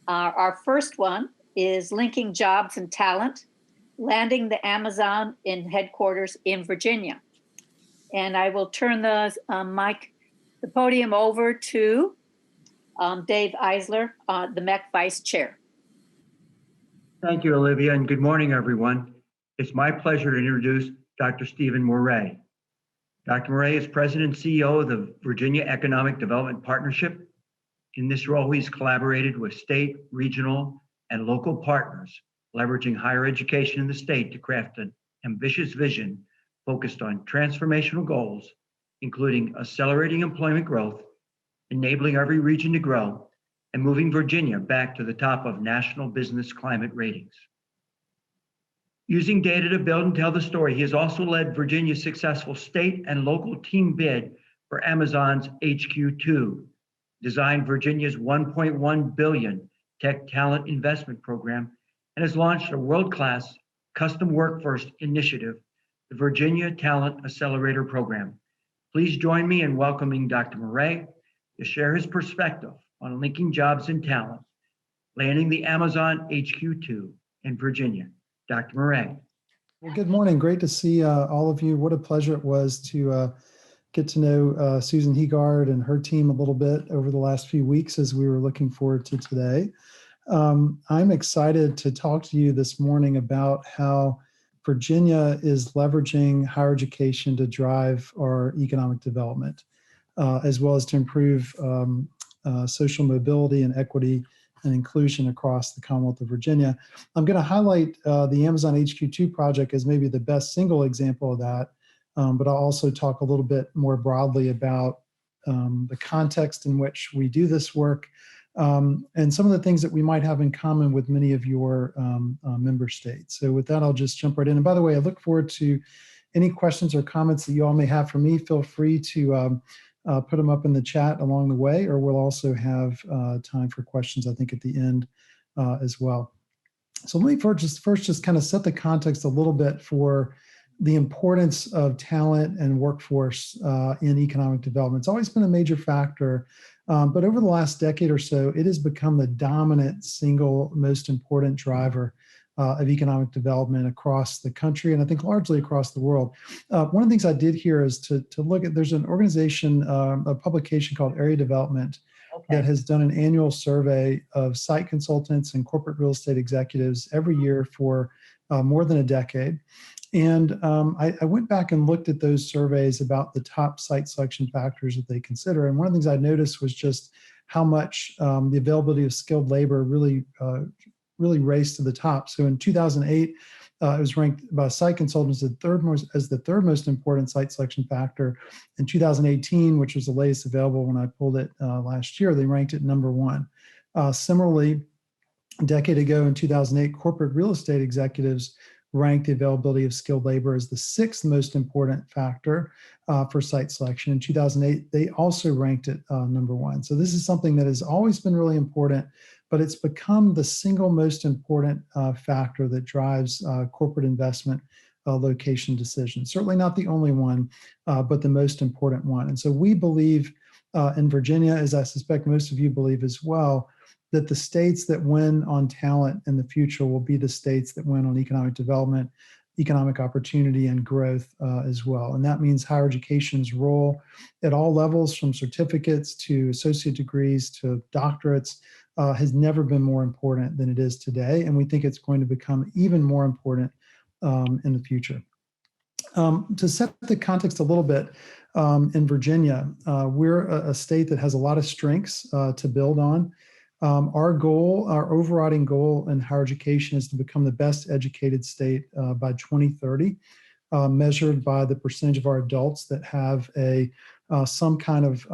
Our first one is linking jobs and talent, landing the Amazon in headquarters in Virginia. And I will turn the podium over to Dave Eisler, the MEC Vice Chair. Thank you, Olivia, and good morning, everyone. It's my pleasure to introduce Dr. Stephen Moret. Dr. Moret is President and CEO of the Virginia Economic Development Partnership. In this role, he's collaborated with state, regional, and local partners, leveraging higher education in the state to craft an ambitious vision focused on transformational goals, including accelerating employment growth, enabling every region to grow, and moving Virginia back to the top of national business climate ratings. Using data to build and tell the story, he has also led Virginia's successful state and local team bid for Amazon's HQ2, designed Virginia's $1.1 billion tech talent investment program, and has launched a world-class custom workforce initiative, the Virginia Talent Accelerator Program. Please join me in welcoming Dr. Moret to share his perspective on linking jobs and talent, landing the Amazon HQ2 in Virginia. Dr. Moret. Well, good morning. Great to see all of you. What a pleasure it was to get to know Susan Heegard and her team a little bit over the last few weeks as we were looking forward to today. I'm excited to talk to you this morning about how Virginia is leveraging higher education to drive our economic development, as well as to improve social mobility and equity and inclusion across the Commonwealth of Virginia. I'm going to highlight the Amazon HQ2 project as maybe the best single example of that, but I'll also talk a little bit more broadly about the context in which we do this work, and some of the things that we might have in common with many of your member states. So with that, I'll just jump right in. And by the way, I look forward to any questions or comments that you all may have for me. Feel free to put them up in the chat along the way, or we'll also have time for questions, I think, at the end as well. So let me first just kind of set the context a little bit for the importance of talent and workforce in economic development. It's always been a major factor, but over the last decade or so, it has become the dominant single most important driver of economic development across the country, and I think largely across the world. One of the things I did here is to look at, there's an organization, a publication called Area Development, that has done an annual survey of site consultants and corporate real estate executives every year for more than a decade. And I went back and looked at those surveys about the top site selection factors that they consider. And one of the things I noticed was just how much the availability of skilled labor really raced to the top. So in 2008, it was ranked by site consultants as the third most important site selection factor. In 2018, which was the latest available when I pulled it last year, they ranked it number one. Similarly, a decade ago in 2008, corporate real estate executives ranked the availability of skilled labor as the sixth most important factor for site selection. In 2008, they also ranked it number one. So this is something that has always been really important, but it's become the single most important factor that drives corporate investment location decisions. Certainly not the only one, but the most important one. And so we believe in Virginia, as I suspect most of you believe as well, that the states that win on talent in the future will be the states that win on economic development, economic opportunity, and growth as well. And that means higher education's role at all levels, from certificates to associate degrees to doctorates, has never been more important than it is today. And we think it's going to become even more important in the future. To set the context a little bit, in Virginia, we're a state that has a lot of strengths to build on. Our overriding goal in higher education is to become the best educated state by 2030, measured by the percentage of our adults that have some kind of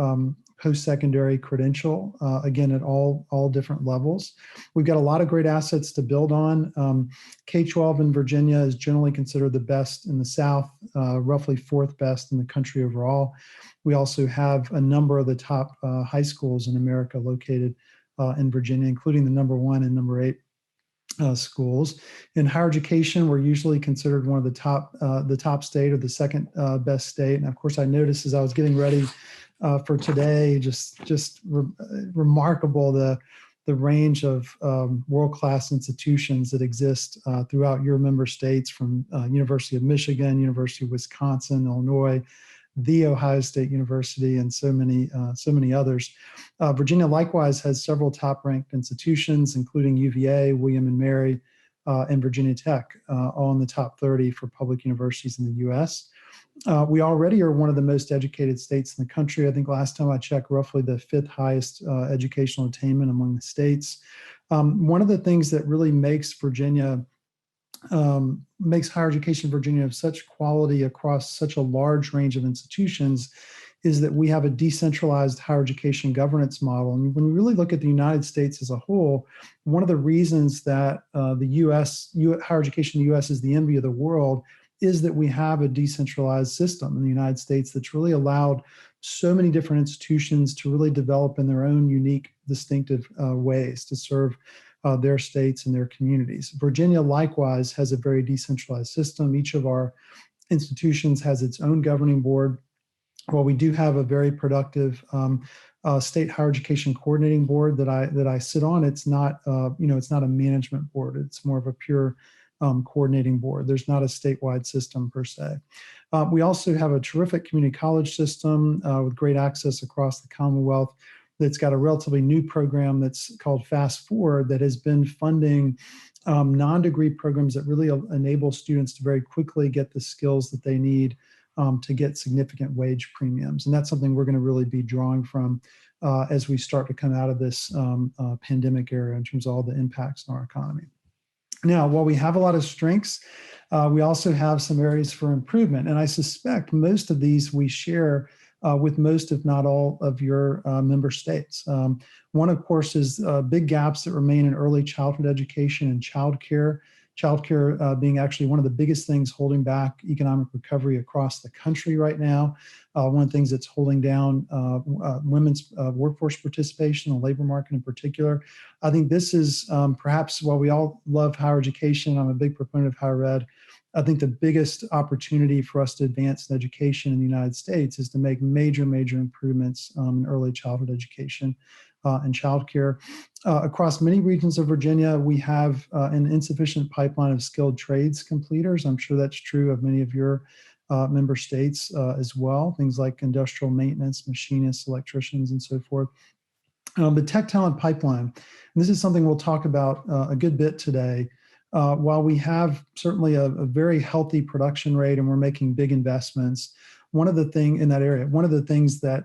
post-secondary credential, again, at all different levels. We've got a lot of great assets to build on. K-12 in Virginia is generally considered the best in the South, roughly fourth best in the country overall. We also have a number of the top high schools in America located in Virginia, including the number 1 and number 8 schools. In higher education, we're usually considered one of the top state or the second best state. And of course, I noticed as I was getting ready for today, just remarkable the the range of world-class institutions that exist throughout your member states, from University of Michigan, University of Wisconsin, Illinois, The Ohio State University, and so many others. Virginia likewise has several top-ranked institutions, including UVA, William and Mary, and Virginia Tech, all in the top 30 for public universities in the U.S. We already are one of the most educated states in the country. I think last time I checked, roughly the 5th highest educational attainment among the states. One of the things that really makes Virginia, makes higher education in Virginia of such quality across such a large range of institutions is that we have a decentralized higher education governance model. And when we really look at the United States as a whole, one of the reasons that the U.S., higher education in the U.S. is the envy of the world is that we have a decentralized system in the United States that's really allowed so many different institutions to really develop in their own unique, distinctive ways to serve their states and their communities. Virginia likewise has a very decentralized system. Each of our institutions has its own governing board. While we do have a very productive state higher education coordinating board that I sit on, it's not it's not a management board. It's more of a pure coordinating board. There's not a statewide system per se. We also have a terrific community college system with great access across the Commonwealth that's got a relatively new program that's called Fast Forward that has been funding non-degree programs that really enable students to very quickly get the skills that they need to get significant wage premiums. And that's something we're going to really be drawing from as we start to come out of this pandemic era in terms of all the impacts on our economy. Now, while we have a lot of strengths, we also have some areas for improvement. And I suspect most of these we share with most, if not all, of your member states. One, of course, is big gaps that remain in early childhood education and childcare. Childcare being actually one of the biggest things holding back economic recovery across the country right now. One of the things that's holding down women's workforce participation, the labor market in particular. I think this is perhaps, while we all love higher education, I'm a big proponent of higher ed, I think the biggest opportunity for us to advance in education in the United States is to make major improvements in early childhood education and childcare. Across many regions of Virginia, we have an insufficient pipeline of skilled trades completers. I'm sure that's true of many of your member states as well, things like industrial maintenance, machinists, electricians, and so forth. The tech talent pipeline, and this is something we'll talk about a good bit today. While we have certainly a very healthy production rate and we're making big investments, one of the things that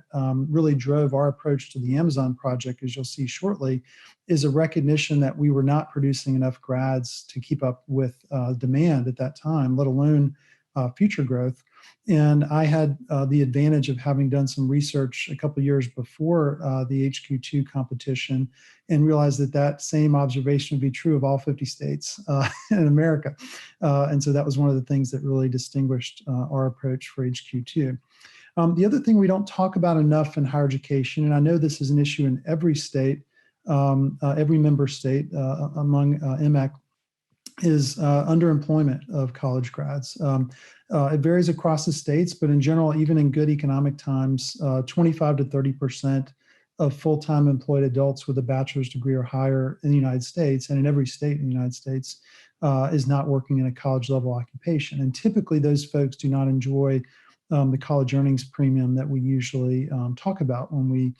really drove our approach to the Amazon project, as you'll see shortly, is a recognition that we were not producing enough grads to keep up with demand at that time, let alone future growth. And I had the advantage of having done some research a couple of years before the HQ2 competition and realized that same observation would be true of all 50 states in America. And so that was one of the things that really distinguished our approach for HQ2. The other thing we don't talk about enough in higher education, and I know this is an issue in every state, every member state among MEC, is underemployment of college grads. It varies across the states, but in general, even in good economic times, 25 to 30% of full-time employed adults with a bachelor's degree or higher in the United States, and in every state in the United States, is not working in a college-level occupation. And typically, those folks do not enjoy the college earnings premium that we usually talk about when we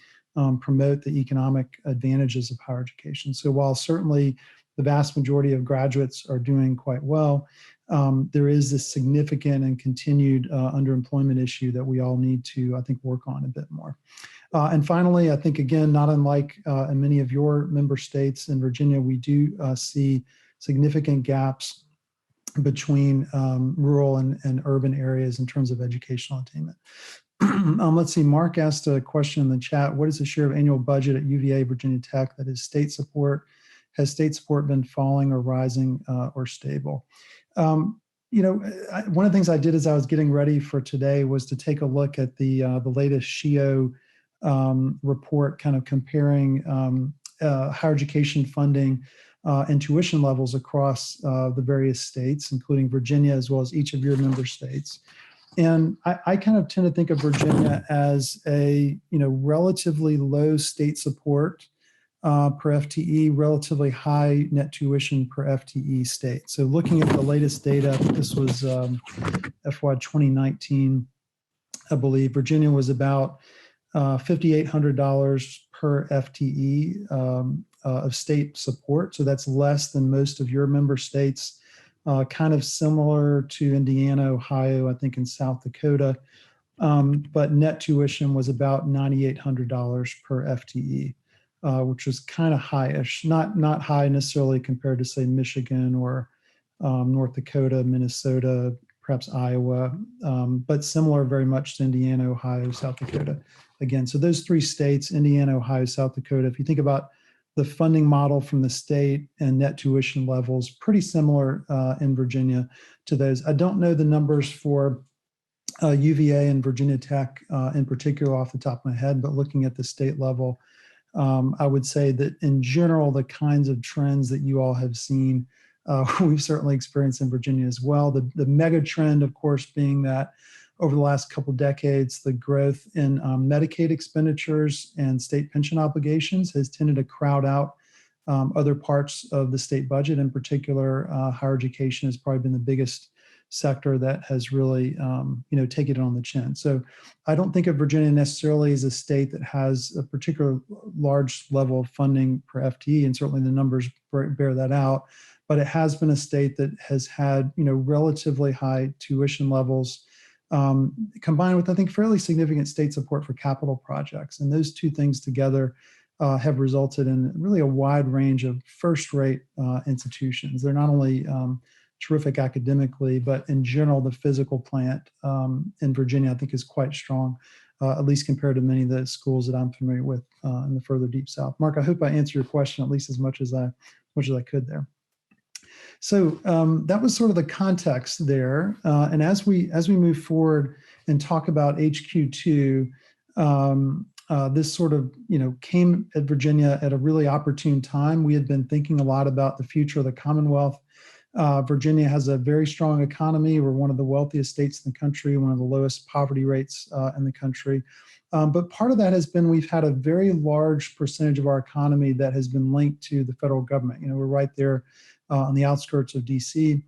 promote the economic advantages of higher education. So while certainly the vast majority of graduates are doing quite well, there is this significant and continued underemployment issue that we all need to, I think, work on a bit more. And finally, I think, again, not unlike in many of your member states, in Virginia, we do see significant gaps between rural and urban areas in terms of educational attainment. Let's see, Mark asked a question in the chat. What is the share of annual budget at UVA, Virginia Tech that is state support? Has state support been falling or rising or stable? One of the things I did as I was getting ready for today was to take a look at the latest SHIO report, kind of comparing higher education funding and tuition levels across the various states, including Virginia, as well as each of your member states. And I kind of tend to think of Virginia as a relatively low state support per FTE, relatively high net tuition per FTE state. So looking at the latest data, this was FY 2019, I believe, Virginia was about $5,800 per FTE of state support. So that's less than most of your member states, kind of similar to Indiana, Ohio, I think in South Dakota. But net tuition was about $9,800 per FTE, which was kind of highish, not high necessarily compared to, say, Michigan or North Dakota, Minnesota, perhaps Iowa, but similar very much to Indiana, Ohio, South Dakota. Again, so those three states, Indiana, Ohio, South Dakota, if you think about the funding model from the state and net tuition levels, pretty similar in Virginia to those. I don't know the numbers for UVA and Virginia Tech in particular off the top of my head, but looking at the state level, I would say that in general, the kinds of trends that you all have seen, we've certainly experienced in Virginia as well. The mega trend, of course, being that over the last couple of decades, the growth in Medicaid expenditures and state pension obligations has tended to crowd out other parts of the state budget. In particular, higher education has probably been the biggest sector that has really, taken it on the chin. So I don't think of Virginia necessarily as a state that has a particular large level of funding per FTE, and certainly the numbers bear that out. But it has been a state that has had, relatively high tuition levels, combined with, I think, fairly significant state support for capital projects. And those two things together have resulted in really a wide range of first-rate institutions. They're not only terrific academically, but in general, the physical plant in Virginia, I think, is quite strong, at least compared to many of the schools that I'm familiar with in the further deep South. Mark, I hope I answered your question at least as much as I could there. So that was sort of the context there. And as we move forward and talk about HQ2, this sort of, came at Virginia at a really opportune time. We had been thinking a lot about the future of the Commonwealth. Virginia has a very strong economy. We're one of the wealthiest states in the country, one of the lowest poverty rates in the country. But part of that has been we've had a very large percentage of our economy that has been linked to the federal government. We're right there on the outskirts of DC,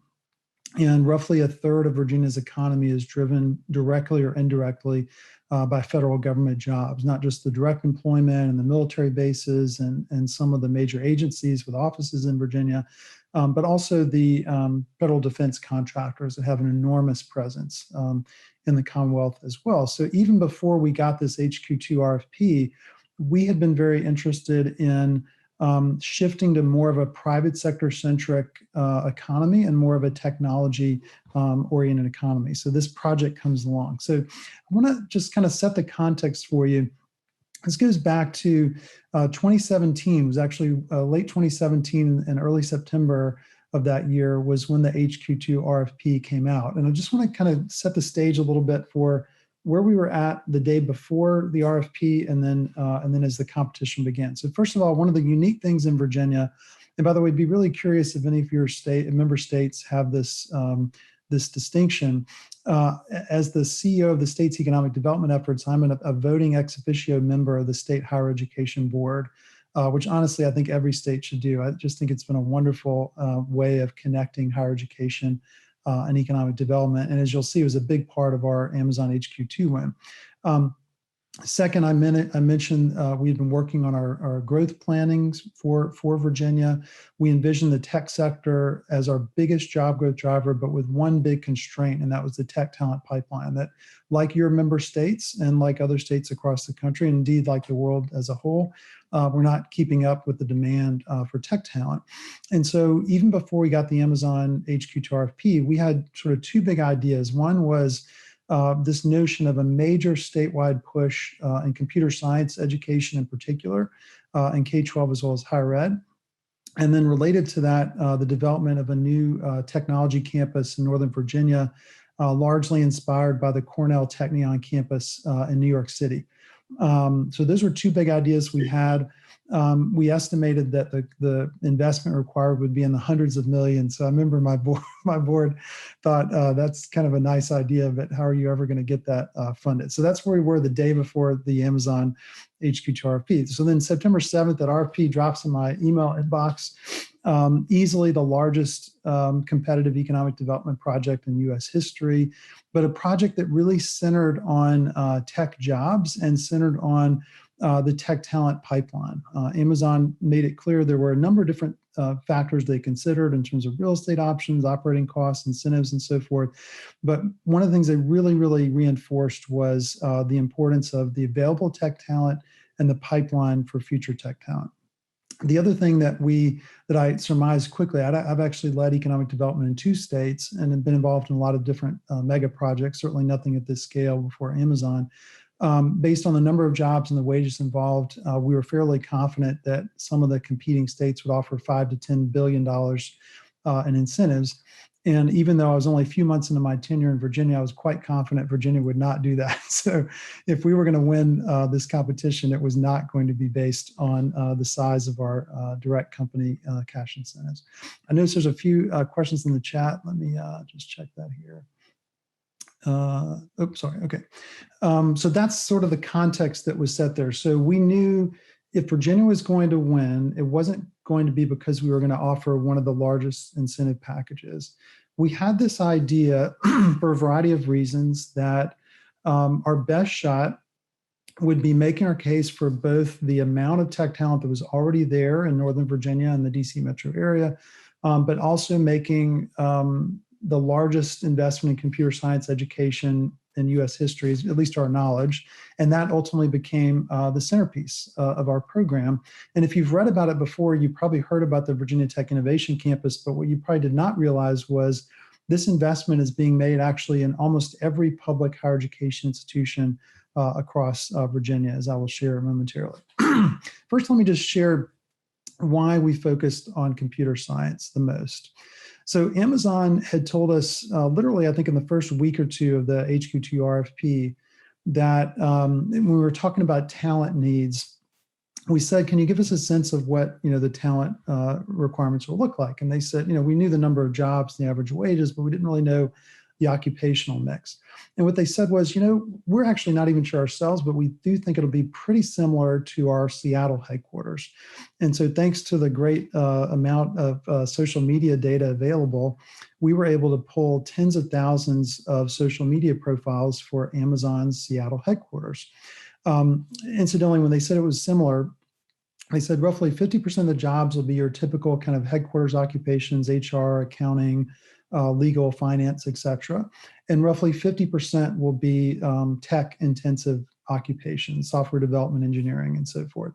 and roughly a third of Virginia's economy is driven directly or indirectly by federal government jobs, not just the direct employment and the military bases and some of the major agencies with offices in Virginia, but also the federal defense contractors that have an enormous presence in the Commonwealth as well. So even before we got this HQ2 RFP, we had been very interested in shifting to more of a private sector centric economy and more of a technology oriented economy. So this project comes along. So I want to just kind of set the context for you. This goes back to 2017. It was actually late 2017 and early September of that year was when the HQ2 RFP came out. And I just want to kind of set the stage a little bit for where we were at the day before the RFP and then as the competition began. So first of all, one of the unique things in Virginia, and by the way, I'd be really curious if any of your member states have this this distinction. As the CEO of the state's economic development efforts, I'm a voting ex officio member of the State Higher Education Board, which honestly I think every state should do. I just think it's been a wonderful way of connecting higher education and economic development. And as you'll see, it was a big part of our Amazon HQ2 win. Second, I mentioned we've been working on our growth plannings for Virginia. We envisioned the tech sector as our biggest job growth driver, but with one big constraint, and that was the tech talent pipeline that, like your member states and like other states across the country, and indeed like the world as a whole, we're not keeping up with the demand for tech talent. And so even before we got the Amazon HQ2 RFP, we had sort of two big ideas. One was this notion of a major statewide push in computer science education in particular, in K-12 as well as higher ed. And then related to that, the development of a new technology campus in Northern Virginia, largely inspired by the Cornell Technion campus in New York City. So those were two big ideas we had. we estimated that the investment required would be in the hundreds of millions. So I remember my board thought that's kind of a nice idea, but how are you ever going to get that funded? So that's where we were the day before the Amazon HQ2 RFP. So then September 7th, that RFP drops in my email inbox. Easily the largest competitive economic development project in U.S. history, but a project that really centered on tech jobs and centered on the tech talent pipeline. Amazon made it clear there were a number of different factors they considered in terms of real estate options, operating costs, incentives, and so forth. But one of the things they really, really reinforced was the importance of the available tech talent and the pipeline for future tech talent. The other thing that I surmised quickly, I've actually led economic development in 2 states and have been involved in a lot of different mega projects, certainly nothing at this scale before Amazon. Based on the number of jobs and the wages involved, we were fairly confident that some of the competing states would offer $5 to $10 billion in incentives. And even though I was only a few months into my tenure in Virginia, I was quite confident Virginia would not do that. So if we were going to win this competition, it was not going to be based on the size of our direct company cash incentives. I notice there's a few questions in the chat. Let me just check that here. Sorry. Okay. So that's sort of the context that was set there. So we knew if Virginia was going to win, it wasn't going to be because we were going to offer one of the largest incentive packages. We had this idea for a variety of reasons that our best shot would be making our case for both the amount of tech talent that was already there in Northern Virginia and the DC metro area, but also making the largest investment in computer science education in U.S. history, at least to our knowledge. And that ultimately became the centerpiece of our program. And if you've read about it before, you probably heard about the Virginia Tech Innovation Campus, but what you probably did not realize was this investment is being made actually in almost every public higher education institution across Virginia, as I will share momentarily. First, let me just share why we focused on computer science the most. So Amazon had told us literally, I think in the first week or two of the HQ2 RFP, that when we were talking about talent needs, we said, can you give us a sense of what the talent requirements will look like? And they said, we knew the number of jobs, the average wages, but we didn't really know the occupational mix. And what they said was, we're actually not even sure ourselves, but we do think it'll be pretty similar to our Seattle headquarters. And so thanks to the great amount of social media data available, we were able to pull tens of thousands of social media profiles for Amazon's Seattle headquarters. Incidentally, when they said it was similar, they said roughly 50% of the jobs will be your typical kind of headquarters occupations, HR, accounting, legal, finance, et cetera. And roughly 50% will be tech-intensive occupations, software development, engineering, and so forth.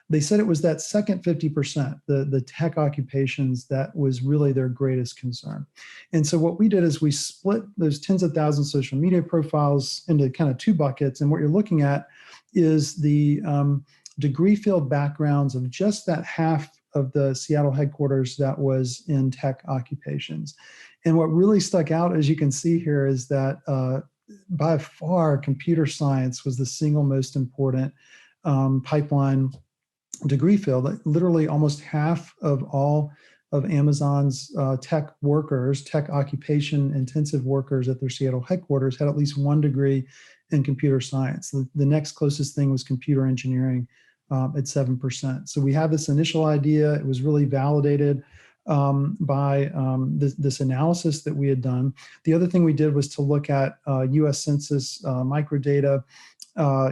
They said it was that second 50%, the tech occupations, that was really their greatest concern. And so what we did is we split those tens of thousands of social media profiles into kind of 2 buckets. And what you're looking at is the degree field backgrounds of just that half of the Seattle headquarters that was in tech occupations. And what really stuck out, as you can see here, is that by far computer science was the single most important pipeline degree field. Literally almost half of all of Amazon's tech workers, tech occupation intensive workers at their Seattle headquarters had at least 1 degree in computer science. The next closest thing was computer engineering at 7%. So we have this initial idea. It was really validated by this analysis that we had done. The other thing we did was to look at US Census microdata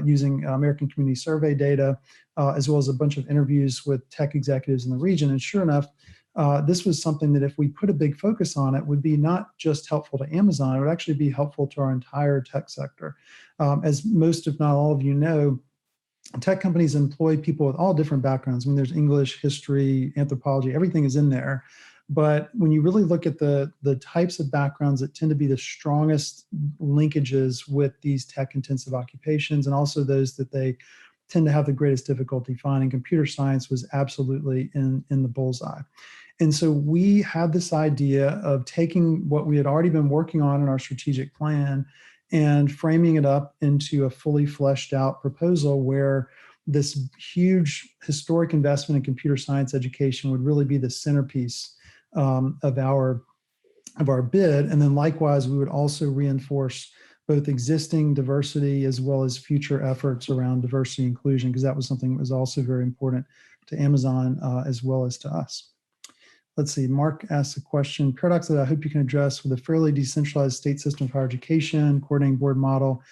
using American Community Survey data, as well as a bunch of interviews with tech executives in the region. And sure enough, this was something that if we put a big focus on it, would be not just helpful to Amazon, it would actually be helpful to our entire tech sector. As most, if not all of you know, tech companies employ people with all different backgrounds. I mean, there's English, history, anthropology, everything is in there. But when you really look at the types of backgrounds that tend to be the strongest linkages with these tech-intensive occupations, and also those that they tend to have the greatest difficulty finding, computer science was absolutely in the bullseye. And so we had this idea of taking what we had already been working on in our strategic plan and framing it up into a fully fleshed out proposal where this huge historic investment in computer science education would really be the centerpiece of our bid. And then likewise, we would also reinforce both existing diversity as well as future efforts around diversity and inclusion, because that was something that was also very important to Amazon as well as to us. Let's see, Mark asked a question, paradox that I hope you can address: with a fairly decentralized state system of higher education, coordinating board model,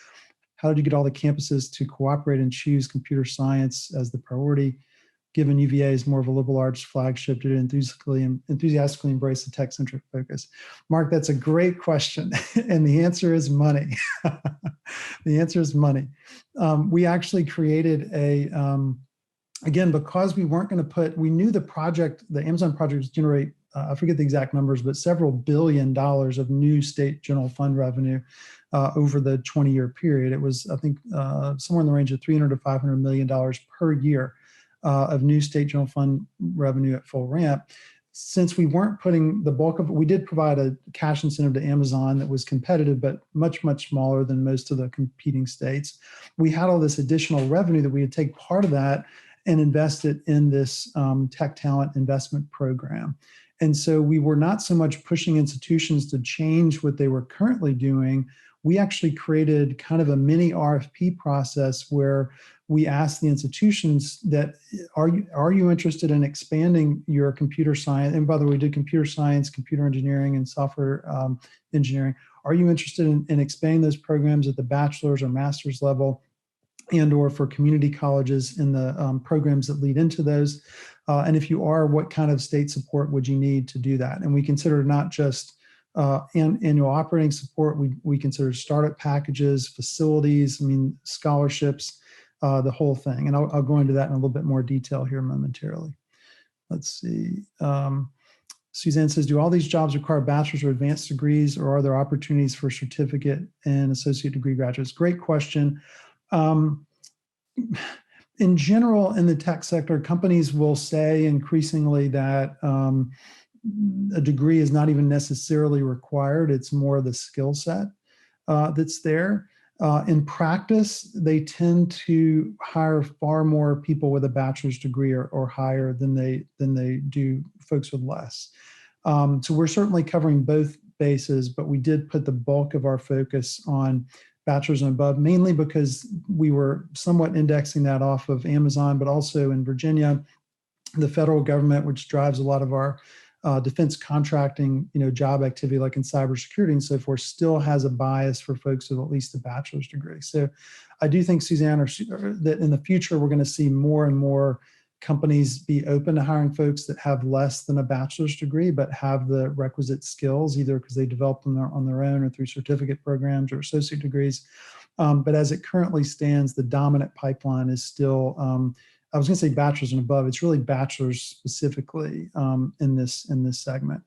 how did you get all the campuses to cooperate and choose computer science as the priority, given UVA is more of a liberal arts flagship to enthusiastically embrace the tech-centric focus? Mark, that's a great question. And the answer is money. The answer is money. We actually created again, because we weren't going to we knew the Amazon project was generate, I forget the exact numbers, but several $1 billion of new state general fund revenue over the 20-year period. It was, I think, somewhere in the range of $300 to $500 million per year of new state general fund revenue at full ramp. Since we weren't putting the bulk of it, we did provide a cash incentive to Amazon that was competitive, but much, much smaller than most of the competing states. We had all this additional revenue that we would take part of that and invest it in this tech talent investment program. And so we were not so much pushing institutions to change what they were currently doing. We actually created kind of a mini RFP process where we asked the institutions that, are you interested in expanding your computer science? And by the way, we did computer science, computer engineering, and software engineering. Are you interested in expanding those programs at the bachelor's or master's level, and or for community colleges in the programs that lead into those? And if you are, what kind of state support would you need to do that? And we consider not just annual operating support, we consider startup packages, facilities, scholarships, the whole thing. And I'll go into that in a little bit more detail here momentarily. Let's see. Suzanne says, do all these jobs require bachelor's or advanced degrees, or are there opportunities for certificate and associate degree graduates? Great question. In general, in the tech sector, companies will say increasingly that a degree is not even necessarily required. It's more the skill set that's there. In practice, they tend to hire far more people with a bachelor's degree or higher than they do folks with less. So we're certainly covering both bases, but we did put the bulk of our focus on bachelor's and above, mainly because we were somewhat indexing that off of Amazon, but also in Virginia, the federal government, which drives a lot of our defense contracting, job activity, like in cybersecurity and so forth, still has a bias for folks with at least a bachelor's degree. So I do think, Suzanne, that in the future, we're going to see more and more companies be open to hiring folks that have less than a bachelor's degree, but have the requisite skills, either because they developed them on their own or through certificate programs or associate degrees. But as it currently stands, the dominant pipeline is still, I was going to say bachelor's and above. It's really bachelor's specifically in this segment.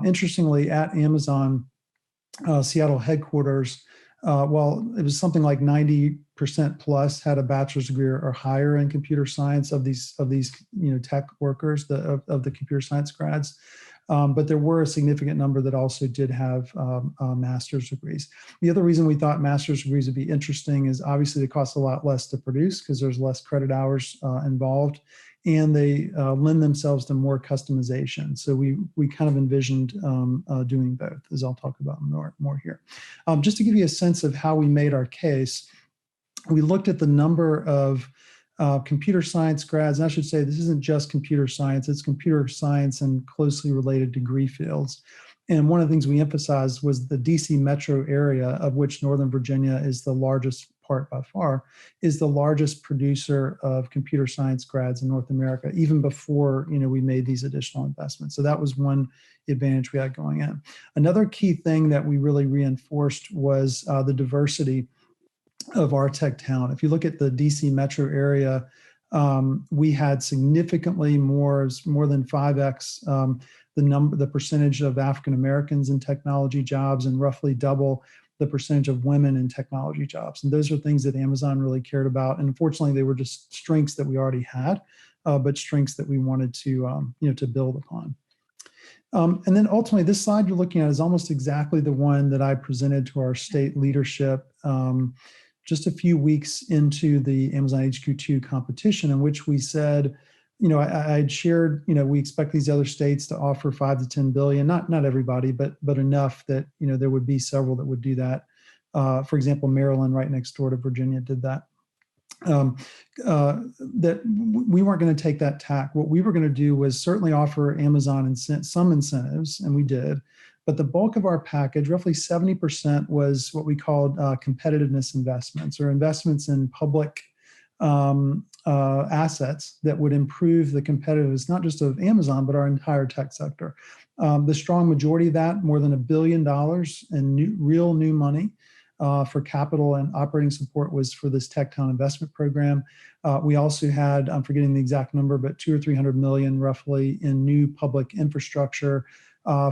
Interestingly, at Amazon Seattle headquarters, while it was something like 90% plus had a bachelor's degree or higher in computer science of these tech workers, of the computer science grads, but there were a significant number that also did have master's degrees. The other reason we thought master's degrees would be interesting is obviously they cost a lot less to produce because there's less credit hours involved, and they lend themselves to more customization. So we kind of envisioned doing both, as I'll talk about more here. Just to give you a sense of how we made our case, we looked at the number of computer science grads, and I should say this isn't just computer science, it's computer science and closely related degree fields. And one of the things we emphasized was the DC metro area, of which Northern Virginia is the largest part by far, is the largest producer of computer science grads in North America, even before we made these additional investments. So that was one advantage we had going in. Another key thing that we really reinforced was the diversity of our tech talent. If you look at the DC metro area, we had significantly more than 5x the percentage of African Americans in technology jobs, and roughly double the percentage of women in technology jobs. And those are things that Amazon really cared about. And unfortunately, they were just strengths that we already had, but strengths that we wanted to to build upon. And then ultimately, this slide you're looking at is almost exactly the one that I presented to our state leadership just a few weeks into the Amazon HQ2 competition, in which we said, I had shared, we expect these other states to offer 5 to 10 billion, not everybody, but enough that, there would be several that would do that. For example, Maryland, right next door to Virginia, did that. That we weren't going to take that tack. What we were going to do was certainly offer Amazon some incentives, and we did. But the bulk of our package, roughly 70%, was what we called competitiveness investments, or investments in public assets that would improve the competitiveness, not just of Amazon, but our entire tech sector. The strong majority of that, more than $1 billion in real new money for capital and operating support, was for this Tech Town investment program. We also had, I'm forgetting the exact number, but 200 or 300 million roughly in new public infrastructure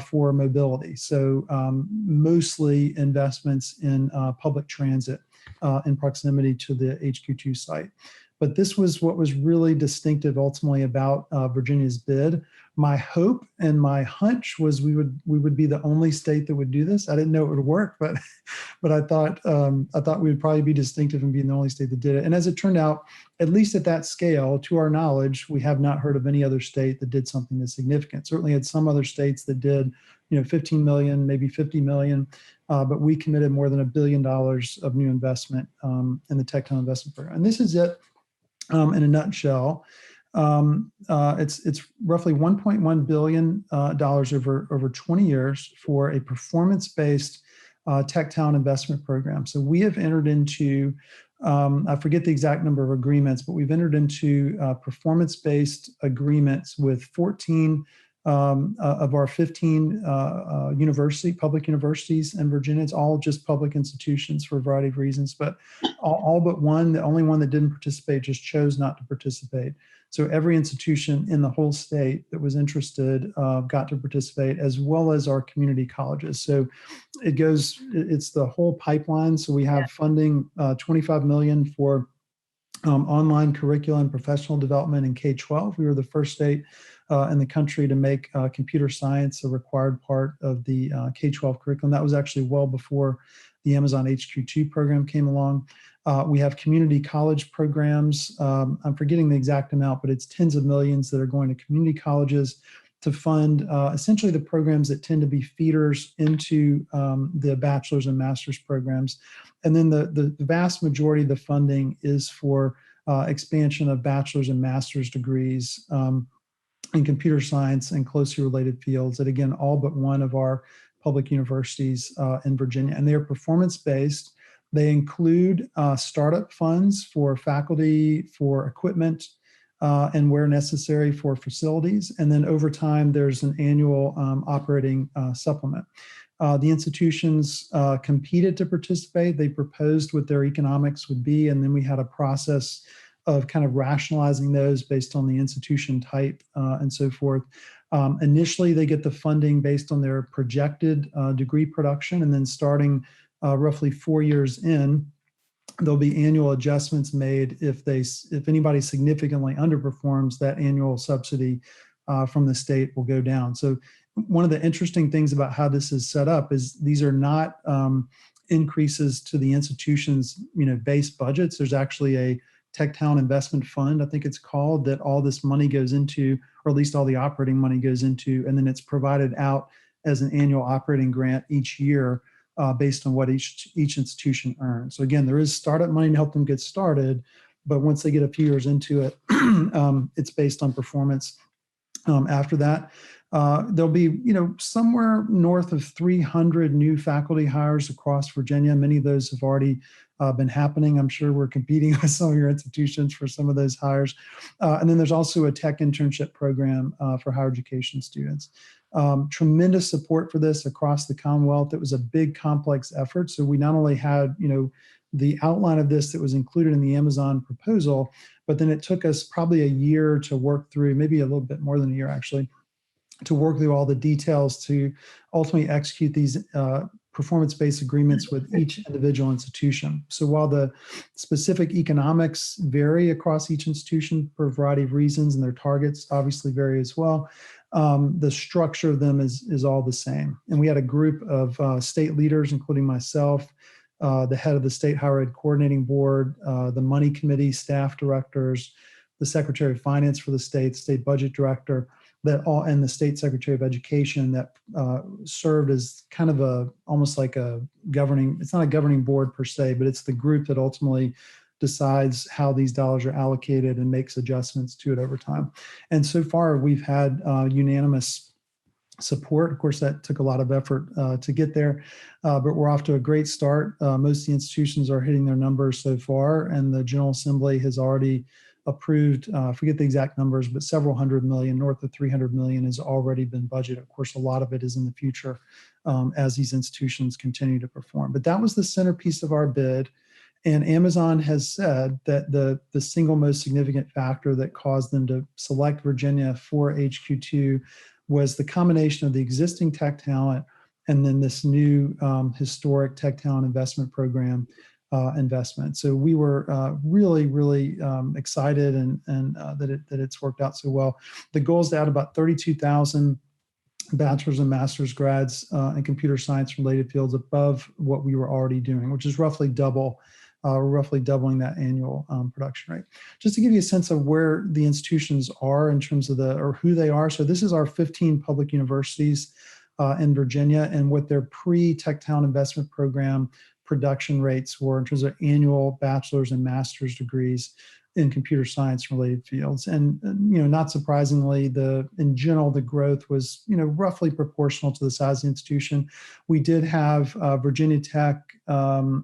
for mobility. So mostly investments in public transit in proximity to the HQ2 site. But this was what was really distinctive ultimately about Virginia's bid. My hope and my hunch was we would be the only state that would do this. I didn't know it would work, but I thought we would probably be distinctive and being the only state that did it. And as it turned out, at least at that scale, to our knowledge, we have not heard of any other state that did something this significant. Certainly had some other states that did, 15 million, maybe 50 million, but we committed more than $1 billion of new investment in the Tech Town investment program. And this is it in a nutshell. It's roughly $1.1 billion over 20 years for a performance-based Tech Town investment program. So we have entered into, I forget the exact number of agreements, but we've entered into performance-based agreements with 14 of our 15 public universities in Virginia. It's all just public institutions for a variety of reasons, but all but one, the only one that didn't participate, just chose not to participate. So every institution in the whole state that was interested got to participate, as well as our community colleges. So it's the whole pipeline. So we have funding, $25 million for online curriculum and professional development in K-12. We were the first state in the country to make computer science a required part of the K-12 curriculum. That was actually well before the Amazon HQ2 program came along. We have community college programs. I'm forgetting the exact amount, but it's tens of millions that are going to community colleges to fund essentially the programs that tend to be feeders into the bachelor's and master's programs. And then the vast majority of the funding is for expansion of bachelor's and master's degrees in computer science and closely related fields at, again, all but one of our public universities in Virginia. And they are performance-based. They include startup funds for faculty, for equipment, and where necessary for facilities. And then over time, there's an annual operating supplement. The institutions competed to participate. They proposed what their economics would be, and then we had a process of kind of rationalizing those based on the institution type and so forth. Initially, they get the funding based on their projected degree production, and then starting roughly 4 years in, there'll be annual adjustments made if anybody significantly underperforms. That annual subsidy from the state will go down. So one of the interesting things about how this is set up is these are not increases to the institution's base budgets. There's actually a Tech Town investment fund, I think it's called, that all this money goes into, or at least all the operating money goes into, and then it's provided out as an annual operating grant each year based on what each institution earns. So again, there is startup money to help them get started, but once they get a few years into it, it's based on performance. After that, there'll be somewhere north of 300 new faculty hires across Virginia. Many of those have already been happening. I'm sure we're competing with some of your institutions for some of those hires. And then there's also a tech internship program for higher education students. Tremendous support for this across the Commonwealth. It was a big, complex effort. So we not only had, the outline of this that was included in the Amazon proposal, but then it took us probably a year to work through, maybe a little bit more than a year actually, to work through all the details to ultimately execute these performance-based agreements with each individual institution. So while the specific economics vary across each institution for a variety of reasons, and their targets obviously vary as well, the structure of them is all the same. And we had a group of state leaders, including myself, the head of the State Higher Ed Coordinating Board, the Money Committee staff directors, the Secretary of Finance for the state budget director, and the State Secretary of Education that served as kind of almost like it's not a governing board per se, but it's the group that ultimately decides how these dollars are allocated and makes adjustments to it over time. And so far, we've had unanimous support. Of course, that took a lot of effort to get there, but we're off to a great start. Most of the institutions are hitting their numbers so far, and the General Assembly has already approved, I forget the exact numbers, but several hundred million, north of 300 million has already been budgeted. Of course, a lot of it is in the future as these institutions continue to perform. But that was the centerpiece of our bid. And Amazon has said that the single most significant factor that caused them to select Virginia for HQ2 was the combination of the existing tech talent and then this new historic tech talent investment program investment. So we were really, really excited and that it's worked out so well. The goal is to add about 32,000 bachelor's and master's grads in computer science related fields above what we were already doing, which is roughly double. We're roughly doubling that annual production rate. Just to give you a sense of where the institutions are in terms of or who they are. So this is our 15 public universities in Virginia and what their pre-tech talent investment program production rates were in terms of annual bachelor's and master's degrees in computer science related fields. And not surprisingly, in general, the growth was, roughly proportional to the size of the institution. We did have Virginia Tech,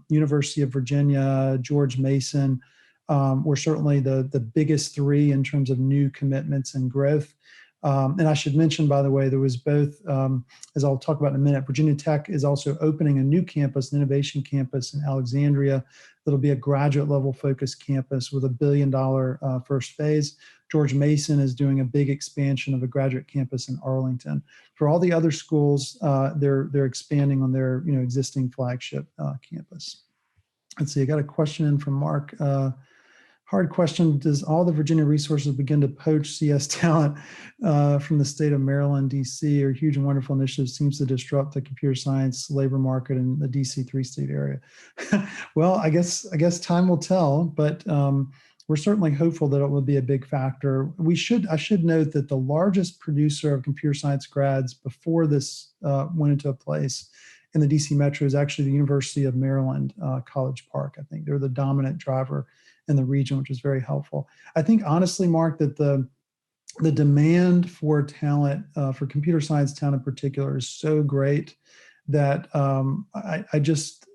University of Virginia, George Mason were certainly the biggest three in terms of new commitments and growth. And I should mention, by the way, there was both, as I'll talk about in a minute, Virginia Tech is also opening a new campus, an innovation campus in Alexandria. That'll be a graduate level focused campus with $1 billion first phase. George Mason is doing a big expansion of a graduate campus in Arlington. For all the other schools, they're expanding on their existing flagship campus. Let's see, I got a question in from Mark. Hard question. Does all the Virginia resources begin to poach CS talent from the state of Maryland, DC, or huge and wonderful initiative seems to disrupt the computer science labor market in the DC three-state area? Well, I guess time will tell, but we're certainly hopeful that it will be a big factor. I should note that the largest producer of computer science grads before this went into place in the DC Metro is actually the University of Maryland, College Park. I think they're the dominant driver in the region, which is very helpful. I think honestly, Mark, that the demand for talent, for computer science talent in particular, is so great that I think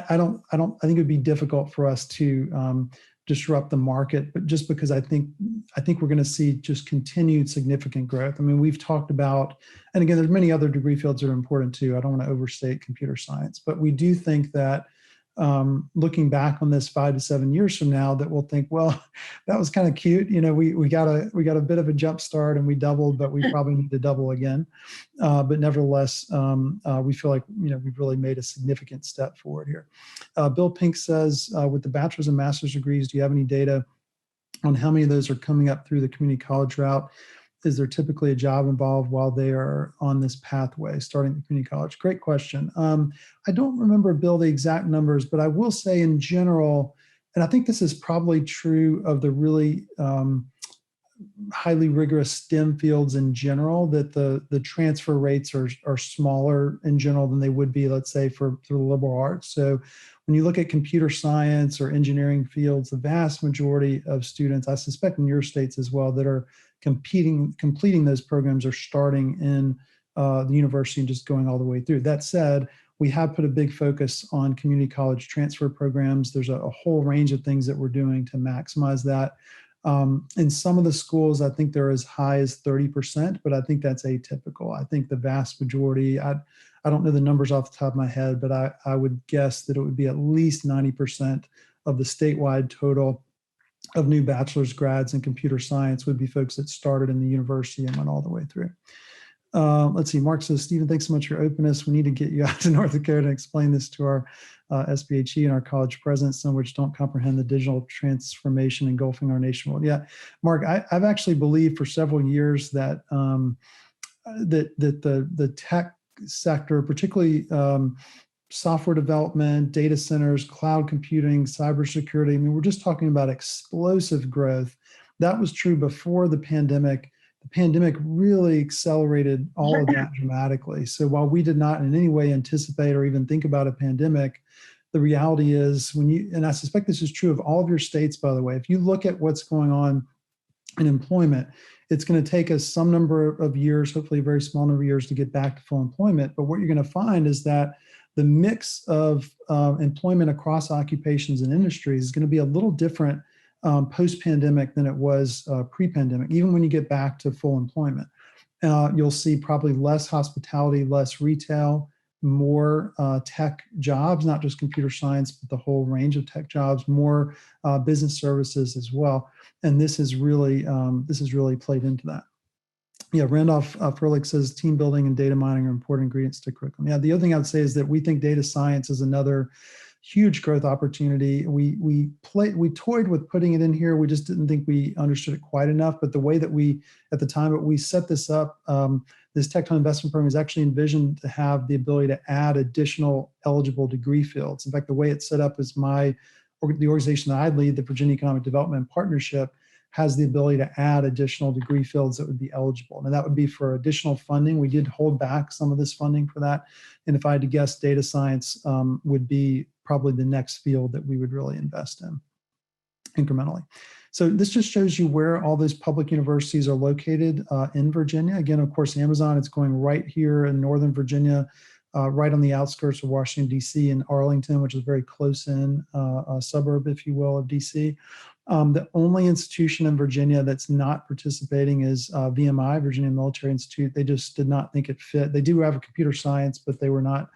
it would be difficult for us to disrupt the market, but just because I think we're going to see just continued significant growth. I mean, we've talked about, and again, there's many other degree fields that are important too. I don't want to overstate computer science, but we do think that looking back on this 5 to 7 years from now, that we'll think, well, that was kind of cute. We got a bit of a jump start and we doubled, but we probably need to double again. But nevertheless, we feel like we've really made a significant step forward here. Bill Pink says, with the bachelor's and master's degrees, do you have any data on how many of those are coming up through the community college route? Is there typically a job involved while they are on this pathway, starting at community college? Great question. I don't remember, Bill, the exact numbers, but I will say in general, and I think this is probably true of the really highly rigorous STEM fields in general, that the transfer rates are smaller in general than they would be, let's say, for the liberal arts. So when you look at computer science or engineering fields, the vast majority of students, I suspect in your states as well, that are completing those programs are starting in the university and just going all the way through. That said, we have put a big focus on community college transfer programs. There's a whole range of things that we're doing to maximize that. In some of the schools, I think they're as high as 30%, but I think that's atypical. I think the vast majority, I don't know the numbers off the top of my head, but I would guess that it would be at least 90% of the statewide total of new bachelor's grads in computer science would be folks that started in the university and went all the way through. Let's see, Mark says, Stephen, thanks so much for your openness. We need to get you out to North Dakota and explain this to our SBHE and our college presidents, some of which don't comprehend the digital transformation engulfing our nation. Well, yeah, Mark, I've actually believed for several years that that the tech sector, particularly software development, data centers, cloud computing, cybersecurity. I mean, we're just talking about explosive growth. That was true before the pandemic. The pandemic really accelerated all of that dramatically. So while we did not in any way anticipate or even think about a pandemic, the reality is and I suspect this is true of all of your states, by the way, if you look at what's going on in employment, it's going to take us some number of years, hopefully a very small number of years, to get back to full employment. But what you're going to find is that the mix of employment across occupations and industries is going to be a little different post-pandemic than it was pre-pandemic, even when you get back to full employment. You'll see probably less hospitality, less retail, more tech jobs, not just computer science, but the whole range of tech jobs, more business services as well. And this has really played into that. Yeah, Randolph Froelich says team building and data mining are important ingredients to curriculum. Yeah, the other thing I would say is that we think data science is another huge growth opportunity. We toyed with putting it in here. We just didn't think we understood it quite enough. But the way that at the time that we set this up, this Tech Investment Program is actually envisioned to have the ability to add additional eligible degree fields. In fact, the way it's set up is the organization that I lead, the Virginia Economic Development Partnership, has the ability to add additional degree fields that would be eligible. And that would be for additional funding. We did hold back some of this funding for that. And if I had to guess, data science would be probably the next field that we would really invest in incrementally. So this just shows you where all those public universities are located in Virginia. Again, of course, Amazon is going right here in Northern Virginia, right on the outskirts of Washington, D.C. in Arlington, which is a very close in suburb, if you will, of D.C. The only institution in Virginia that's not participating is VMI, Virginia Military Institute. They just did not think it fit. They do have a computer science, but they were not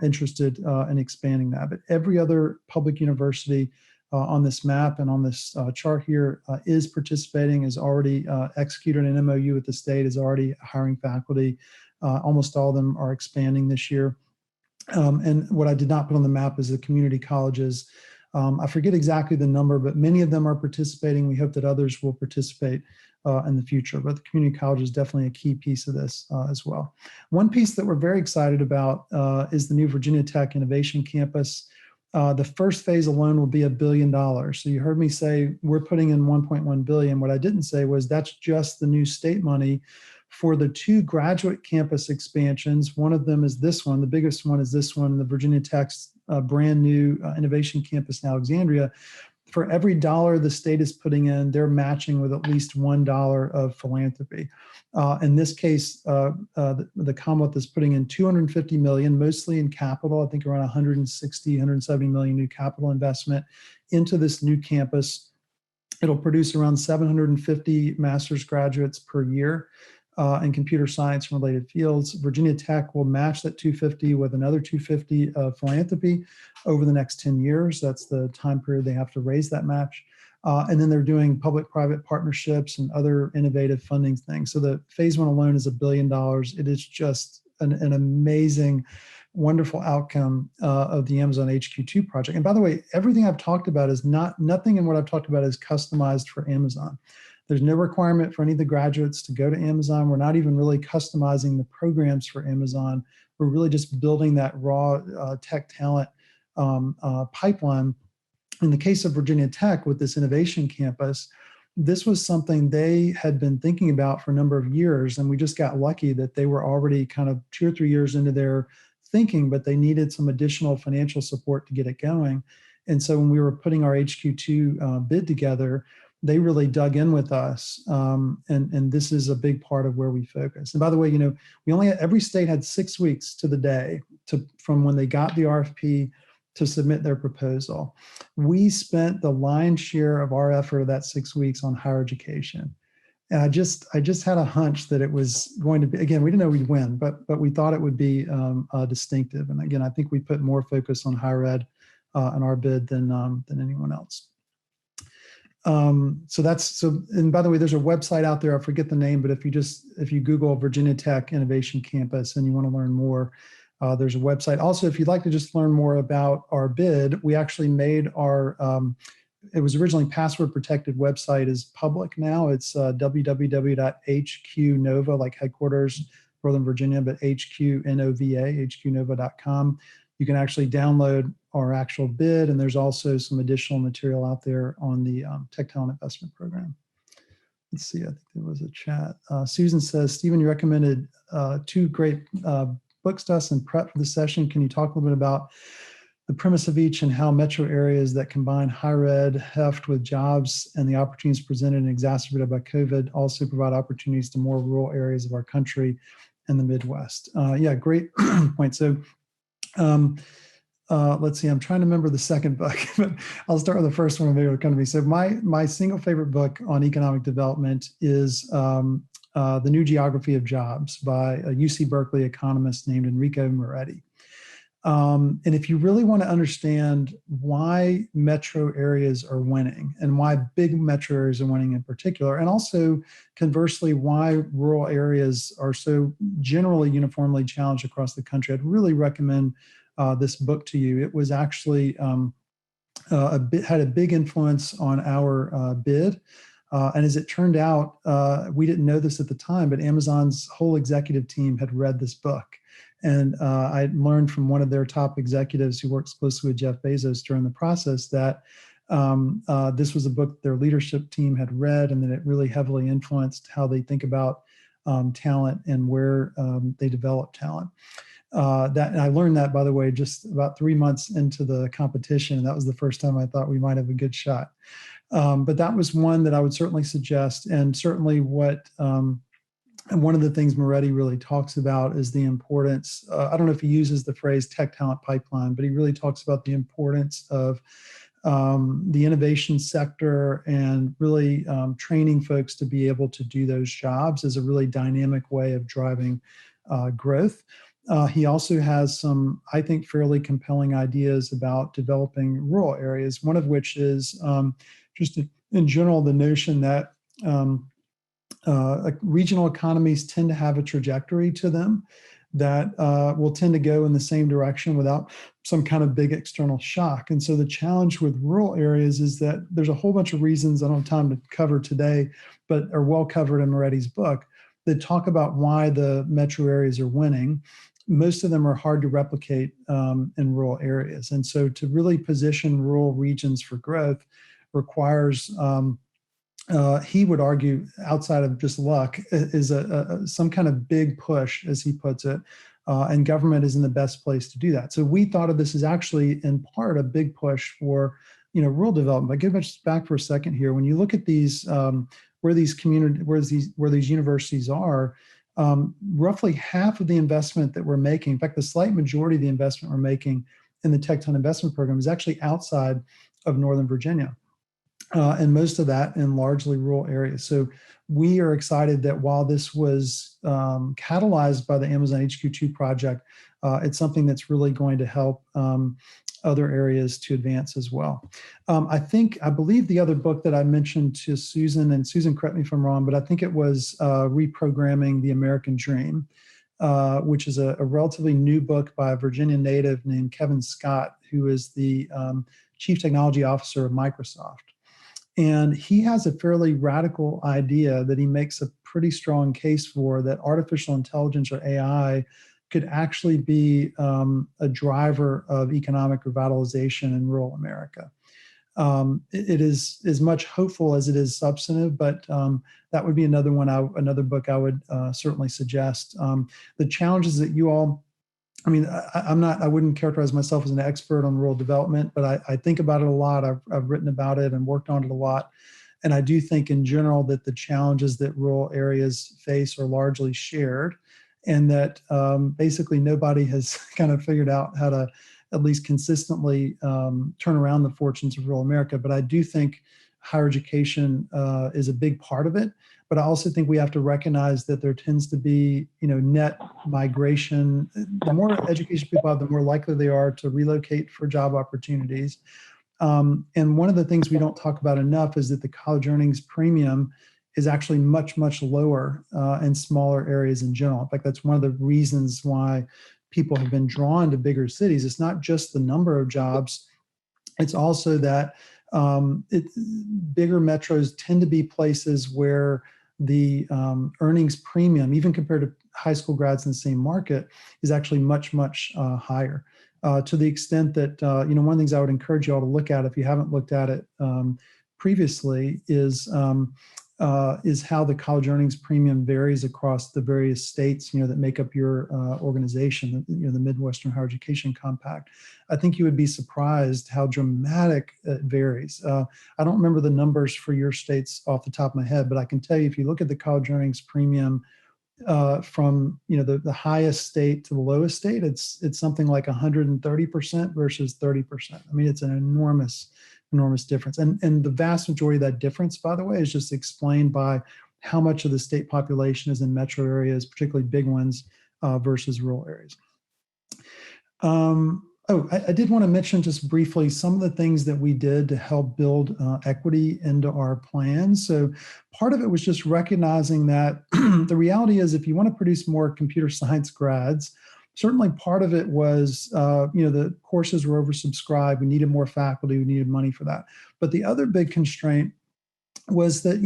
interested in expanding that. But every other public university on this map and on this chart here is participating, is already executed an MOU with the state, is already hiring faculty. Almost all of them are expanding this year. And what I did not put on the map is the community colleges. I forget exactly the number, but many of them are participating. We hope that others will participate in the future, but the community college is definitely a key piece of this as well. One piece that we're very excited about is the new Virginia Tech Innovation Campus. The first phase alone will be $1 billion. So you heard me say we're putting in 1.1 billion. What I didn't say was that's just the new state money for the 2 graduate campus expansions. One of them is this one. The biggest one is this one, the Virginia Tech's brand new innovation campus in Alexandria. For every dollar the state is putting in, they're matching with at least $1 of philanthropy. In this case, the Commonwealth is putting in $250 million, mostly in capital. I think around 160, 170 million new capital investment into this new campus. It'll produce around 750 master's graduates per year in computer science and related fields. Virginia Tech will match that 250 with another 250 of philanthropy over the next 10 years. That's the time period they have to raise that match. And then they're doing public-private partnerships and other innovative funding things. So the phase 1 alone is $1 billion. It is just an amazing, wonderful outcome of the Amazon HQ2 project. And by the way, everything I've talked about is nothing in what I've talked about is customized for Amazon. There's no requirement for any of the graduates to go to Amazon. We're not even really customizing the programs for Amazon. We're really just building that raw tech talent pipeline. In the case of Virginia Tech with this innovation campus, this was something they had been thinking about for a number of years, and we just got lucky that they were already kind of 2 or 3 years into their thinking, but they needed some additional financial support to get it going. And so when we were putting our HQ2 bid together, they really dug in with us, and this is a big part of where we focus. And by the way, every state had 6 weeks to the day from when they got the RFP to submit their proposal. We spent the lion's share of our effort of that 6 weeks on higher education. And I just had a hunch that it was going to be, again, we didn't know we'd win, but we thought it would be distinctive. And again, I think we put more focus on higher ed in our bid than anyone else. And by the way, there's a website out there, I forget the name, but if you Google Virginia Tech Innovation Campus and you want to learn more, there's a website. Also, if you'd like to just learn more about our bid, we actually made our, it was originally password protected website is public now. It's www.hqnova, like headquarters, Northern Virginia, but HQNOVA, hqnova.com. You can actually download our actual bid, and there's also some additional material out there on the Tech Talent Investment Program. Let's see, I think there was a chat. Susan says, Stephen, you recommended 2 great books to us in prep for the session. Can you talk a little bit about the premise of each and how metro areas that combine higher ed heft with jobs and the opportunities presented and exacerbated by COVID also provide opportunities to more rural areas of our country and the Midwest? Yeah, great point. So let's see, I'm trying to remember the second book, but I'll start with the first one. Maybe it'll come to me. So my single favorite book on economic development is The New Geography of Jobs by a UC Berkeley economist named Enrico Moretti. And if you really want to understand why metro areas are winning and why big metro areas are winning in particular, and also conversely, why rural areas are so generally uniformly challenged across the country, I'd really recommend this book to you. It was actually had a big influence on our bid. And as it turned out, we didn't know this at the time, but Amazon's whole executive team had read this book. And I learned from one of their top executives who works closely with Jeff Bezos during the process that this was a book their leadership team had read, and that it really heavily influenced how they think about talent and where they develop talent. And I learned that, by the way, just about 3 months into the competition. And that was the first time I thought we might have a good shot. But that was one that I would certainly suggest. And certainly and one of the things Moretti really talks about is the importance, I don't know if he uses the phrase tech talent pipeline, but he really talks about the importance of the innovation sector and really training folks to be able to do those jobs as a really dynamic way of driving growth. He also has some, I think, fairly compelling ideas about developing rural areas, one of which is just in general the notion that regional economies tend to have a trajectory to them that will tend to go in the same direction without some kind of big external shock. And so the challenge with rural areas is that there's a whole bunch of reasons I don't have time to cover today, but are well covered in Moretti's book that talk about why the metro areas are winning. Most of them are hard to replicate in rural areas. And so to really position rural regions for growth requires he would argue, outside of just luck, is some kind of big push, as he puts it, and government is in the best place to do that. So we thought of this as actually, in part, a big push for rural development. But get back for a second here. When you look at these, where these universities are, roughly half of the investment that we're making, in fact, the slight majority of the investment we're making in the Tech Talent Investment Program is actually outside of Northern Virginia. And most of that in largely rural areas. So we are excited that while this was catalyzed by the Amazon HQ2 project, it's something that's really going to help other areas to advance as well. I believe the other book that I mentioned to Susan, and Susan, correct me if I'm wrong, but I think it was Reprogramming the American Dream, which is a relatively new book by a Virginia native named Kevin Scott, who is the Chief Technology Officer of Microsoft. And he has a fairly radical idea that he makes a pretty strong case for, that artificial intelligence, or AI, could actually be a driver of economic revitalization in rural America. It is as much hopeful as it is substantive, but that would be another book I would certainly suggest. The challenges that you all, I wouldn't characterize myself as an expert on rural development, but I think about it a lot. I've written about it and worked on it a lot. And I do think in general that the challenges that rural areas face are largely shared, and that basically nobody has kind of figured out how to at least consistently turn around the fortunes of rural America. But I do think higher education is a big part of it. But I also think we have to recognize that there tends to be, net migration. The more education people have, the more likely they are to relocate for job opportunities. And one of the things we don't talk about enough is that the college earnings premium is actually much, much lower in smaller areas in general. In fact, that's one of the reasons why people have been drawn to bigger cities. It's not just the number of jobs. It's also that bigger metros tend to be places where the earnings premium, even compared to high school grads in the same market is actually much, much higher. To the extent that, one of the things I would encourage you all to look at, if you haven't looked at it previously, is how the college earnings premium varies across the various states, that make up your organization, the Midwestern Higher Education Compact. I think you would be surprised how dramatic it varies. I don't remember the numbers for your states off the top of my head, but I can tell you, if you look at the college earnings premium from the highest state to the lowest state, it's something like 130% versus 30%. I mean, it's an enormous difference. And the vast majority of that difference, by the way, is just explained by how much of the state population is in metro areas, particularly big ones, versus rural areas. I did want to mention just briefly some of the things that we did to help build equity into our plan. So part of it was just recognizing that the reality is, if you want to produce more computer science grads, certainly part of it was, the courses were oversubscribed. We needed more faculty. We needed money for that. But the other big constraint was that,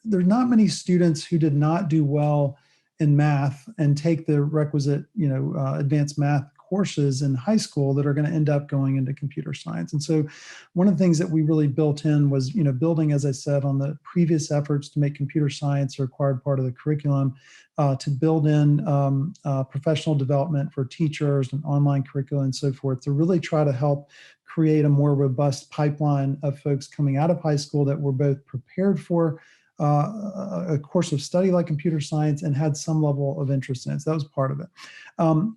there are not many students who did not do well in math and take the requisite, advanced math courses in high school that are going to end up going into computer science. And so one of the things that we really built in was, building, as I said, on the previous efforts to make computer science a required part of the curriculum, to build in professional development for teachers and online curricula and so forth, to really try to help create a more robust pipeline of folks coming out of high school that were both prepared for a course of study like computer science and had some level of interest in it. So that was part of it.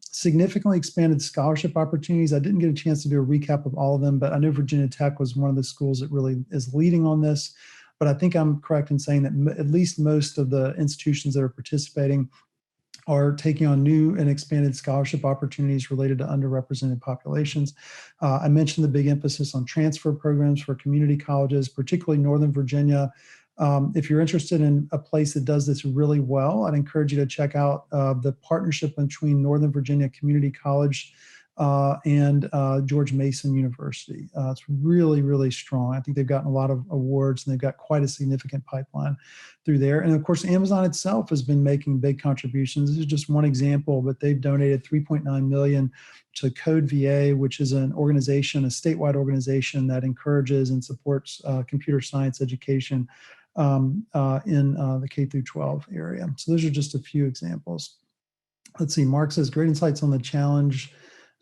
Significantly expanded scholarship opportunities. I didn't get a chance to do a recap of all of them, but I know Virginia Tech was one of the schools that really is leading on this. But I think I'm correct in saying that at least most of the institutions that are participating are taking on new and expanded scholarship opportunities related to underrepresented populations. I mentioned the big emphasis on transfer programs for community colleges, particularly Northern Virginia. If you're interested in a place that does this really well, I'd encourage you to check out the partnership between Northern Virginia Community College and George Mason University. It's really, really strong. I think they've gotten a lot of awards, and they've got quite a significant pipeline through there. And of course, Amazon itself has been making big contributions. This is just one example, but they've donated $3.9 million to Code VA, which is an organization, a statewide organization that encourages and supports computer science education in the K through 12 area. So those are just a few examples. Let's see, Mark says, great insights on the challenge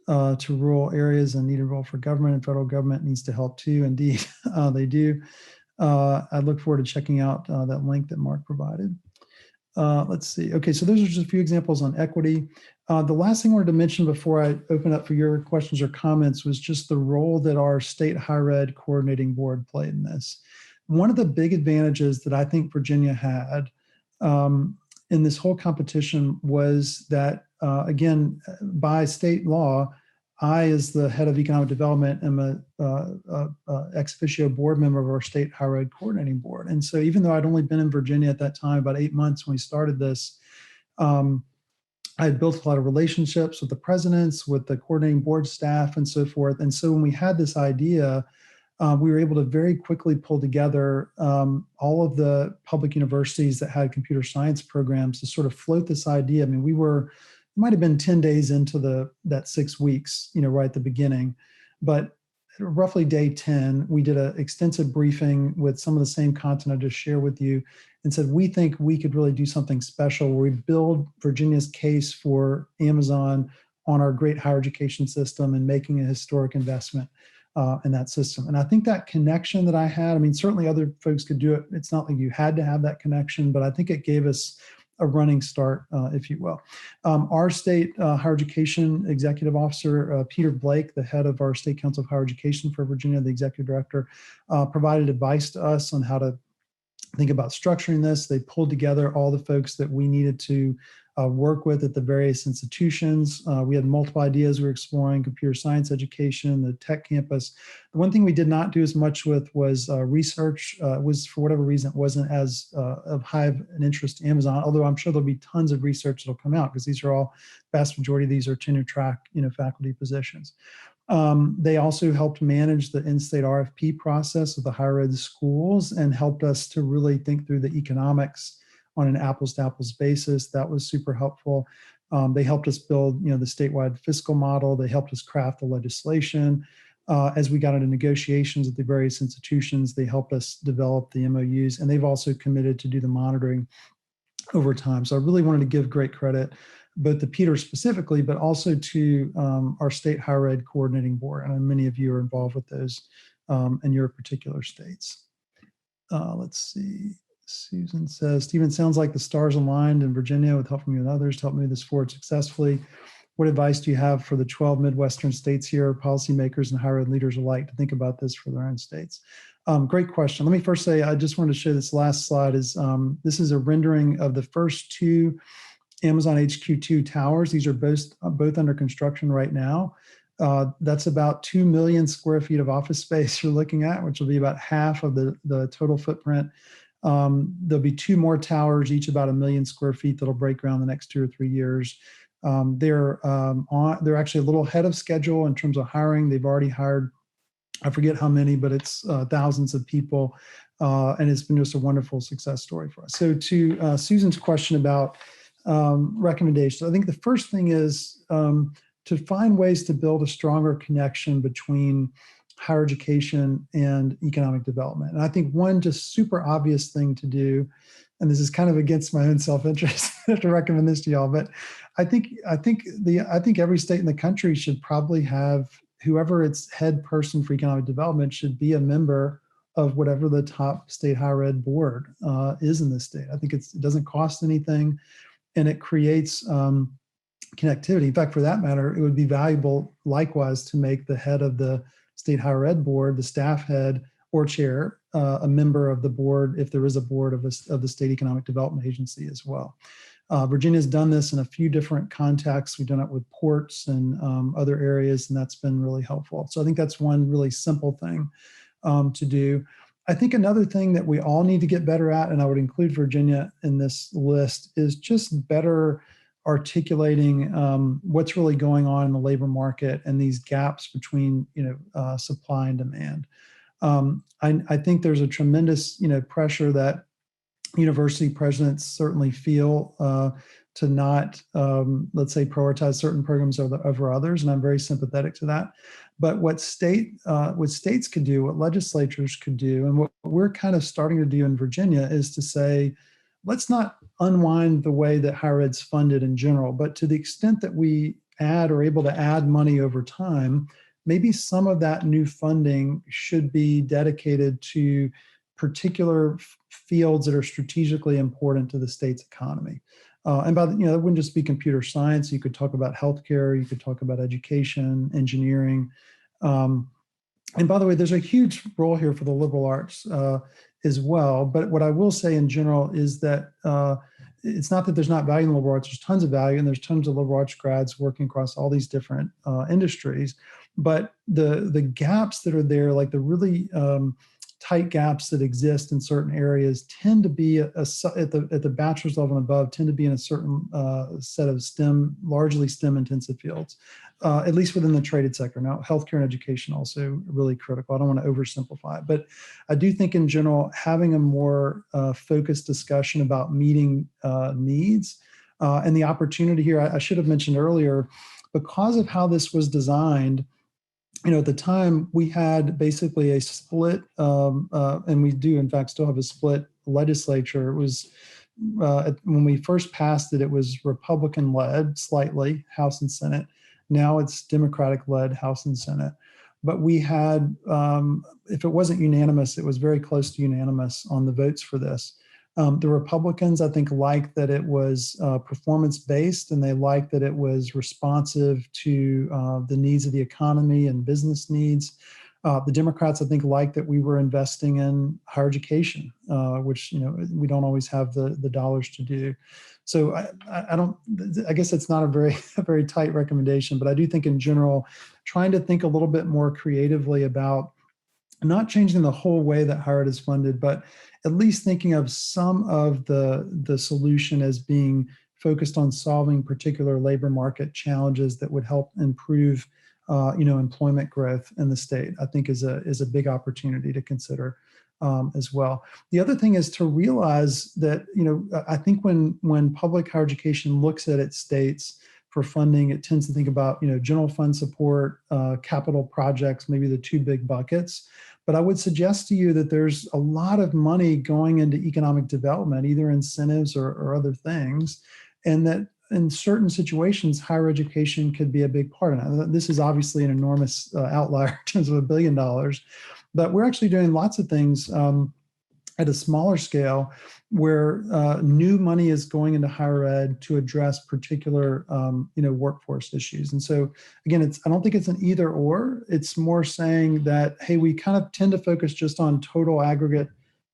to rural areas and needed role for government, and federal government needs to help too. Indeed, they do. I look forward to checking out that link that Mark provided. Let's see. Okay, so those are just a few examples on equity. The last thing I wanted to mention before I open up for your questions or comments was just the role that our state higher ed coordinating board played in this. One of the big advantages that I think Virginia had in this whole competition was that, again, by state law, I, as the head of economic development, am a ex officio board member of our state higher ed coordinating board. And so even though I'd only been in Virginia at that time, about 8 months when we started this, I had built a lot of relationships with the presidents, with the coordinating board staff, and so forth. And so when we had this idea, we were able to very quickly pull together all of the public universities that had computer science programs to sort of float this idea. I mean, it might have been 10 days into that 6 weeks, right at the beginning, but roughly day 10, we did an extensive briefing with some of the same content I just shared with you, and said, we think we could really do something special where we build Virginia's case for Amazon on our great higher education system and making a historic investment in that system. And I think that connection that I had, I mean, certainly other folks could do it. It's not like you had to have that connection, but I think it gave us a running start, if you will. Our state higher education executive officer, Peter Blake, the head of our State Council of Higher Education for Virginia, the executive director, provided advice to us on how to think about structuring this. They pulled together all the folks that we needed to work with at the various institutions. We had multiple ideas we were exploring: computer science education, the tech campus. The one thing we did not do as much with was research. Was, for whatever reason, it wasn't as of high of an interest to Amazon, although I'm sure there'll be tons of research that'll come out, because these are all, vast majority of these are tenure track, faculty positions. They also helped manage the in-state RFP process of the higher ed schools and helped us to really think through the economics on an apples to apples basis. That was super helpful. They helped us build, the statewide fiscal model. They helped us craft the legislation. As we got into negotiations with the various institutions, they helped us develop the MOUs, and they've also committed to do the monitoring over time. So I really wanted to give great credit both to Peter specifically, but also to our state higher ed coordinating board. And many of you are involved with those in your particular states. Let's see. Susan says, Stephen, sounds like the stars aligned in Virginia with helping you and others to help move this forward successfully. What advice do you have for the 12 Midwestern states here, policymakers and higher ed leaders alike, to think about this for their own states? Great question. Let me first say, I just wanted to show this last slide. This is a rendering of the first two Amazon HQ2 towers. These are both under construction right now. That's about 2 million square feet of office space you're looking at, which will be about half of the total footprint. There'll be two more towers, each about 1 million square feet, that'll break ground the next 2 or 3 years. They're actually a little ahead of schedule in terms of hiring. They've already hired, I forget how many, but it's thousands of people, and it's been just a wonderful success story for us. So to Susan's question about recommendations, I think the first thing is to find ways to build a stronger connection between higher education and economic development. And I think one just super obvious thing to do, and this is kind of against my own self-interest to recommend this to y'all, but I think every state in the country should probably have whoever its head person for economic development should be a member of whatever the top state higher ed board is in the state. I think it doesn't cost anything, and it creates connectivity. In fact, for that matter, it would be valuable likewise to make the head of the state higher ed board, the staff head or chair, a member of the board, if there is a board of the state economic development agency as well. Virginia's done this in a few different contexts. We've done it with ports and other areas, and that's been really helpful. So I think that's one really simple thing to do. I think another thing that we all need to get better at, and I would include Virginia in this list, is just better articulating what's really going on in the labor market and these gaps between supply and demand. I think there's a tremendous pressure that university presidents certainly feel to not, let's say, prioritize certain programs over others, and I'm very sympathetic to that. But what states could do, what legislatures could do, and what we're kind of starting to do in Virginia is to say, let's not unwind the way that higher ed's funded in general, but to the extent that we are able to add money over time, maybe some of that new funding should be dedicated to particular fields that are strategically important to the state's economy. And by it wouldn't just be computer science. You could talk about healthcare, you could talk about education, engineering. And by the way, there's a huge role here for the liberal arts as well. But what I will say in general is that it's not that there's not value in the liberal arts. There's tons of value, and there's tons of liberal arts grads working across all these different industries. But the gaps that are there, like the really tight gaps that exist in certain areas, tend to be at the bachelor's level and above, tend to be in a certain set of largely STEM intensive fields, at least within the traded sector. Now, healthcare and education also really critical. I don't want to oversimplify it, but I do think in general, having a more focused discussion about meeting needs and the opportunity here, I should have mentioned earlier, because of how this was designed, at the time we had basically a split, and we do in fact still have a split legislature. It was when we first passed it, it was Republican led slightly, House and Senate. Now it's Democratic led House and Senate. But we had, if it wasn't unanimous, it was very close to unanimous on the votes for this. The Republicans, I think, liked that it was performance-based, and they liked that it was responsive to the needs of the economy and business needs. The Democrats, I think, liked that we were investing in higher education, which we don't always have the dollars to do. So I guess it's not a very tight recommendation, but I do think in general, trying to think a little bit more creatively about not changing the whole way that higher ed is funded, but at least thinking of some of the solution as being focused on solving particular labor market challenges that would help improve employment growth in the state, I think is a big opportunity to consider. as well. The other thing is to realize that, I think when public higher education looks at its states for funding, it tends to think about, general fund support, capital projects, maybe the two big buckets. But I would suggest to you that there's a lot of money going into economic development, either incentives or other things, and that in certain situations, higher education could be a big part of it. This is obviously an enormous outlier in terms of $1 billion, but we're actually doing lots of things at a smaller scale where new money is going into higher ed to address particular workforce issues. And so again, I don't think it's an either or. It's more saying that, hey, we kind of tend to focus just on total aggregate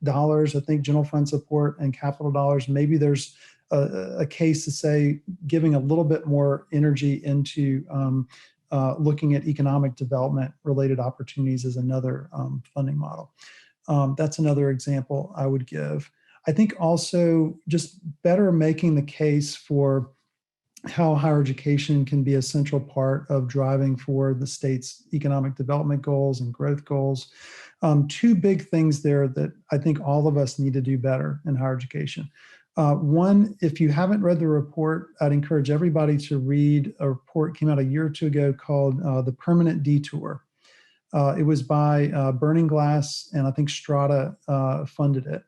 dollars. I think general fund support and capital dollars, maybe there's a case to say giving a little bit more energy into looking at economic development related opportunities as another funding model. That's another example I would give. I think also just better making the case for how higher education can be a central part of driving for the state's economic development goals and growth goals. Two big things there that I think all of us need to do better in higher education. One, if you haven't read the report, I'd encourage everybody to read a report that came out a year or two ago called The Permanent Detour. It was by Burning Glass, and I think Strata funded it.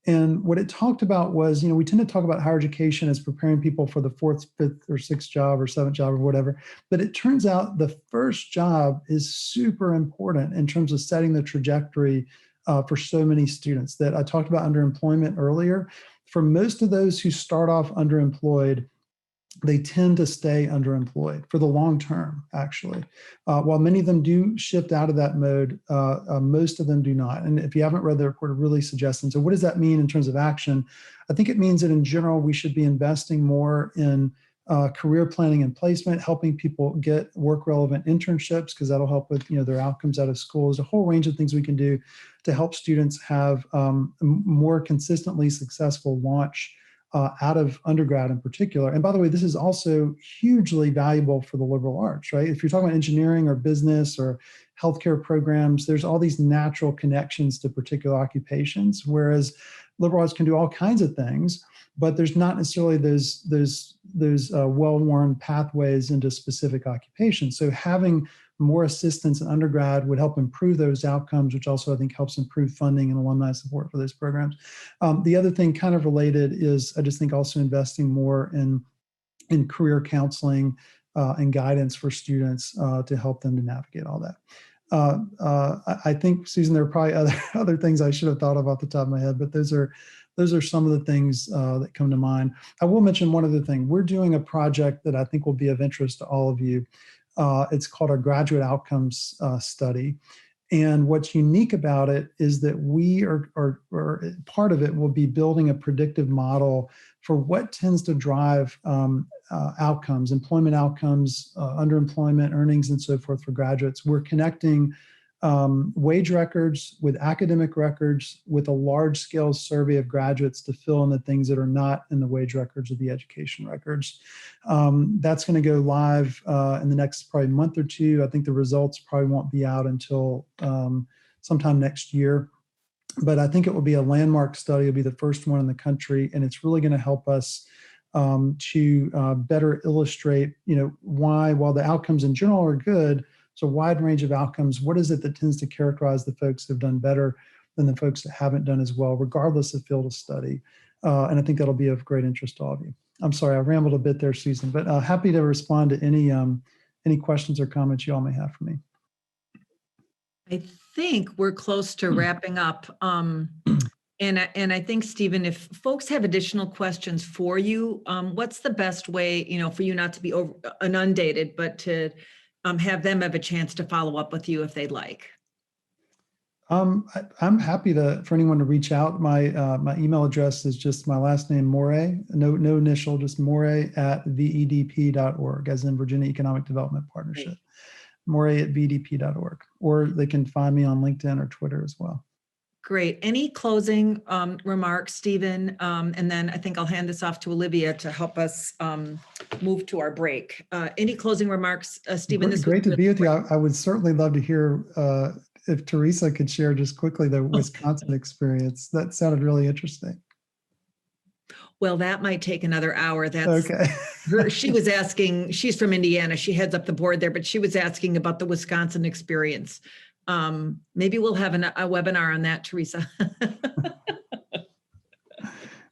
And what it talked about was, we tend to talk about higher education as preparing people for the fourth, fifth, or sixth job or seventh job or whatever. But it turns out the first job is super important in terms of setting the trajectory for so many students. That I talked about underemployment earlier. For most of those who start off underemployed, they tend to stay underemployed for the long term, actually. While many of them do shift out of that mode, most of them do not. And if you haven't read the report, it really suggests. And so what does that mean in terms of action? I think it means that in general, we should be investing more in career planning and placement, helping people get work-relevant internships, because that'll help with their outcomes out of school. There's a whole range of things we can do to help students have more consistently successful launch out of undergrad in particular. And by the way, this is also hugely valuable for the liberal arts, right? If you're talking about engineering or business or healthcare programs, there's all these natural connections to particular occupations, whereas liberal arts can do all kinds of things, but there's not necessarily those well-worn pathways into specific occupations. So having more assistance in undergrad would help improve those outcomes, which also I think helps improve funding and alumni support for those programs. The other thing kind of related is I just think also investing more in career counseling and guidance for students to help them to navigate all that. I think, Susan, there are probably other things I should have thought of off the top of my head, but those are some of the things that come to mind. I will mention one other thing. We're doing a project that I think will be of interest to all of you. It's called our Graduate Outcomes Study. And what's unique about it is that we are part of it will be building a predictive model for what tends to drive outcomes, employment outcomes, underemployment, earnings, and so forth for graduates. We're connecting wage records with academic records with a large-scale survey of graduates to fill in the things that are not in the wage records or the education records. That's going to go live in the next probably month or two. I think the results probably won't be out until sometime next year. But I think it will be a landmark study. It'll be the first one in the country, and it's really going to help us to better illustrate, why, while the outcomes in general are good, it's a wide range of outcomes. What is it that tends to characterize the folks who've done better than the folks that haven't done as well, regardless of field of study? And I think that'll be of great interest to all of you. I'm sorry, I rambled a bit there, Susan, but happy to respond to any questions or comments you all may have for me. I think we're close to wrapping up. And I think, Stephen, if folks have additional questions for you, what's the best way, for you not to be inundated, but to have them have a chance to follow up with you if they'd like? I'm happy for anyone to reach out. My email address is just my last name, Moret, no initial, just Moret@vedp.org, as in Virginia Economic Development Partnership. Great. Moret@vedp.org, or they can find me on LinkedIn or Twitter as well. Great. Any closing remarks, Stephen? And then I think I'll hand this off to Olivia to help us move to our break. Any closing remarks, Stephen? Great to be with you. I would certainly love to hear if Teresa could share just quickly the Wisconsin experience. That sounded really interesting. Well, that might take another hour. That's Okay. she was asking, she's from Indiana. She heads up the board there, but she was asking about the Wisconsin experience. Maybe we'll have a webinar on that, Teresa.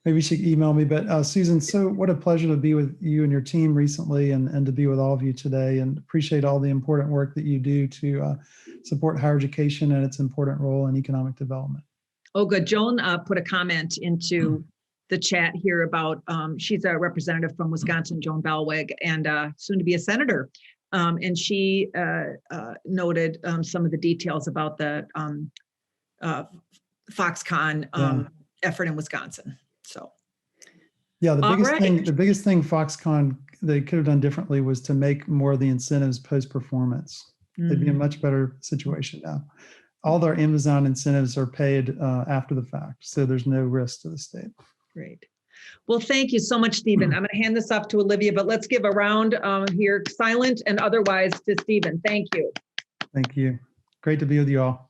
Maybe she could email me, but Susan, so what a pleasure to be with you and your team recently and to be with all of you today, and appreciate all the important work that you do to support higher education and its important role in economic development. Oh, good. Joan put a comment into the chat here about, she's a representative from Wisconsin, Joan Bellweg, and soon to be a senator. And she noted some of the details about the Foxconn effort in Wisconsin. So, yeah, right. the biggest thing Foxconn they could have done differently was to make more of the incentives post-performance. They'd be in a much better situation now. All their Amazon incentives are paid after the fact, so there's no risk to the state. Great. Well, thank you so much, Stephen. I'm going to hand this off to Olivia, but let's give a round here, silent and otherwise, to Stephen. Thank you. Thank you. Great to be with you all.